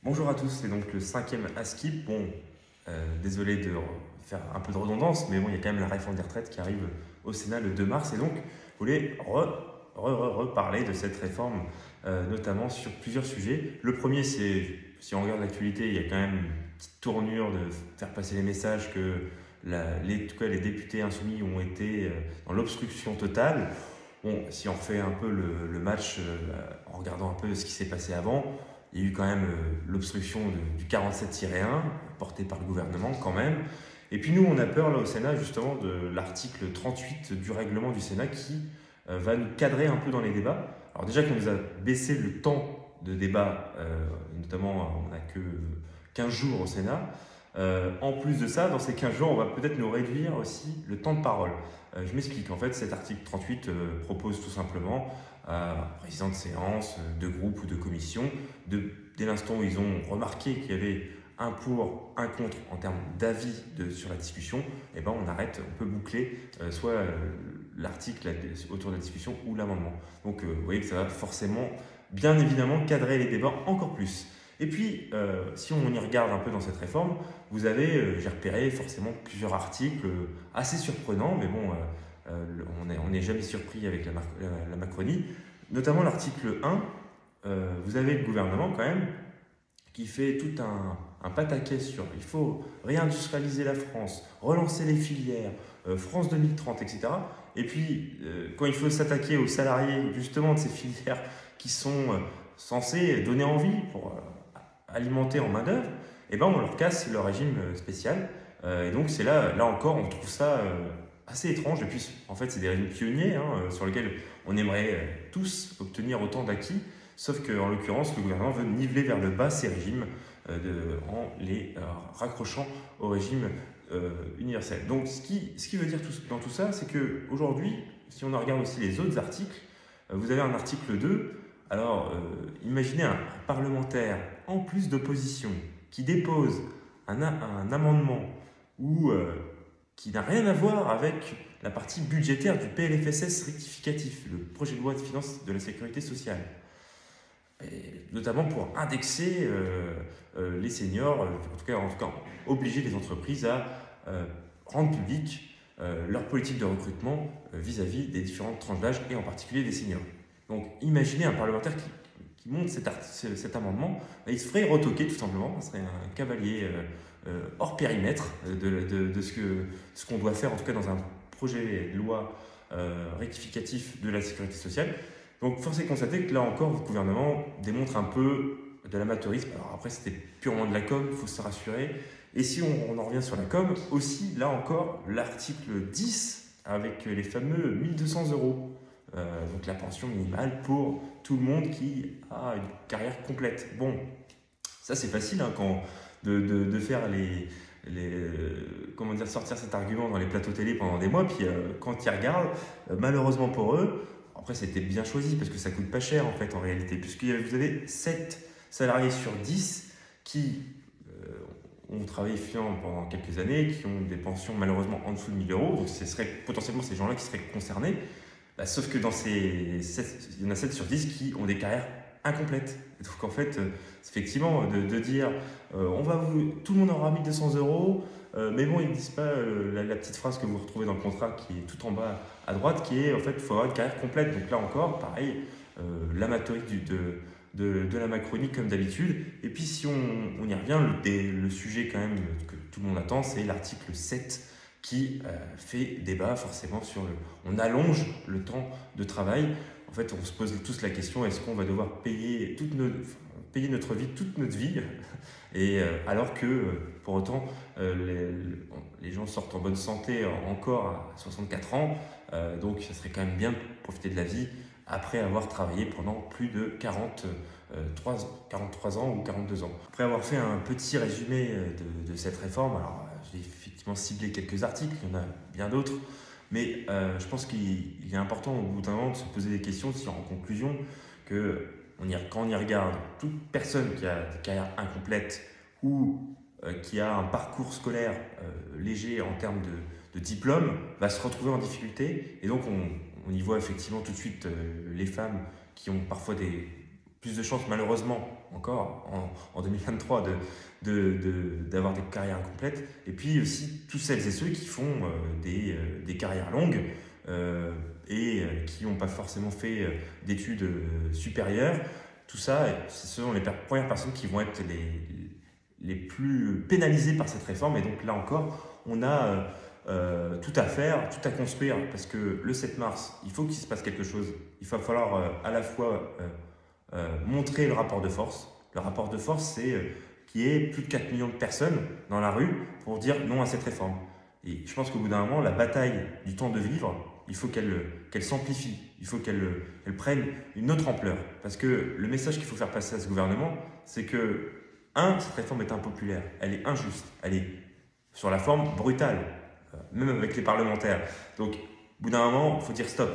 Bonjour à tous, c'est donc le cinquième ASKIP. Bon, désolé de faire un peu de redondance, mais bon, il y a quand même la réforme des retraites qui arrive au Sénat le 2 mars, et donc je voulais reparler de cette réforme, notamment sur plusieurs sujets. Le premier, c'est, si on regarde l'actualité, il y a quand même une petite tournure de faire passer les messages que en tout cas, les députés insoumis ont été dans l'obstruction totale. Bon, si on refait un peu le match en regardant un peu ce qui s'est passé avant, il y a eu quand même l'obstruction du 47-1 porté par le gouvernement quand même. Et puis nous, on a peur là au Sénat justement de l'article 38 du règlement du Sénat qui va nous cadrer un peu dans les débats. Alors déjà qu'on nous a baissé le temps de débat, notamment on n'a que 15 jours au Sénat. En plus de ça, dans ces 15 jours, on va peut-être nous réduire aussi le temps de parole. Je m'explique, en fait cet article 38 propose tout simplement à un président de séance, de groupe ou de commission, dès l'instant où ils ont remarqué qu'il y avait un pour, un contre en termes d'avis sur la discussion, et ben on arrête, on peut boucler soit l'article autour de la discussion ou l'amendement. Donc vous voyez que ça va forcément, bien évidemment, cadrer les débats encore plus. Et puis, si on y regarde un peu dans cette réforme, vous avez, j'ai repéré forcément plusieurs articles assez surprenants, mais bon, on n'est jamais surpris avec la Macronie. Notamment l'article 1, vous avez le gouvernement quand même qui fait tout un pataquès sur il faut réindustrialiser la France, relancer les filières, France 2030, etc. Et puis, quand il faut s'attaquer aux salariés justement de ces filières qui sont censées donner envie pour alimenter en main-d'œuvre, eh ben on leur casse leur régime spécial. Et donc, c'est là encore, on trouve ça assez étrange. Et puis, en fait, c'est des régimes pionniers sur lesquels on aimerait tous obtenir autant d'acquis. Sauf qu'en l'occurrence, le gouvernement veut niveler vers le bas ces régimes en les raccrochant au régime universel. Donc ce qui veut dire dans tout ça, c'est qu'aujourd'hui, si on regarde aussi les autres articles, vous avez un article 2. Alors, imaginez un parlementaire, en plus d'opposition, qui dépose un amendement ou qui n'a rien à voir avec la partie budgétaire du PLFSS rectificatif, le projet de loi de finances de la sécurité sociale. Et notamment pour indexer les seniors, en tout cas obliger les entreprises à rendre public leur politique de recrutement vis-à-vis des différentes tranches d'âge et en particulier des seniors. Donc imaginez un parlementaire qui monte cet amendement, il se ferait retoquer tout simplement, ce serait un cavalier hors périmètre de ce qu'on doit faire en tout cas dans un projet de loi rectificatif de la sécurité sociale. Donc force est de constater que là encore, le gouvernement démontre un peu de l'amateurisme. Alors après, c'était purement de la com, il faut se rassurer. Et si on en revient sur la com, aussi, là encore, l'article 10 avec les fameux 1200 euros. Donc la pension minimale pour tout le monde qui a une carrière complète. Bon, ça c'est facile de faire comment dire, sortir cet argument dans les plateaux télé pendant des mois, puis quand ils regardent, malheureusement pour eux, après c'était bien choisi parce que ça coûte pas cher en fait en réalité, puisque vous avez 7 salariés sur 10 qui ont travaillé pendant quelques années, qui ont des pensions malheureusement en dessous de 1000 euros, donc ce serait potentiellement ces gens-là qui seraient concernés. Sauf que il y en a 7 sur 10 qui ont des carrières incomplètes. Et donc en fait, effectivement, de dire tout le monde aura 1200 euros, mais bon, ils ne disent pas la petite phrase que vous retrouvez dans le contrat qui est tout en bas à droite, qui est en fait, il faut avoir une carrière complète. Donc là encore, pareil, l'amateurisme de la Macronie comme d'habitude. Et puis si on y revient, le sujet quand même que tout le monde attend, c'est l'article 7 qui fait débat forcément on allonge le temps de travail. En fait, on se pose tous la question, est-ce qu'on va devoir payer notre vie, toute notre vie, et alors que pour autant les gens sortent en bonne santé encore à 64 ans, donc ça serait quand même bien de profiter de la vie après avoir travaillé pendant plus de 43 ans ou 42 ans. Après avoir fait un petit résumé de cette réforme, alors j'ai effectivement ciblé quelques articles, il y en a bien d'autres, mais je pense qu'il est important au bout d'un moment de se poser des questions, de se dire en conclusion que quand on y regarde, toute personne qui a des carrières incomplètes ou qui a un parcours scolaire léger en termes de diplôme va se retrouver en difficulté. Et donc on y voit effectivement tout de suite les femmes qui ont parfois plus de chances, malheureusement, encore en 2023, d'avoir des carrières incomplètes. Et puis aussi, tous celles et ceux qui font des carrières longues qui n'ont pas forcément fait d'études supérieures. Tout ça, ce sont les premières personnes qui vont être les plus pénalisées par cette réforme. Et donc là encore, on a tout à faire, tout à construire, parce que le 7 mars, il faut qu'il se passe quelque chose. Il va falloir à la fois montrer le rapport de force. Le rapport de force, c'est qu'il y ait plus de 4 millions de personnes dans la rue pour dire non à cette réforme. Et je pense qu'au bout d'un moment, la bataille du temps de vivre, il faut qu'elle s'amplifie, il faut qu'elle prenne une autre ampleur. Parce que le message qu'il faut faire passer à ce gouvernement, c'est que, cette réforme est impopulaire, elle est injuste, elle est sur la forme brutale, même avec les parlementaires. Donc, au bout d'un moment, il faut dire stop.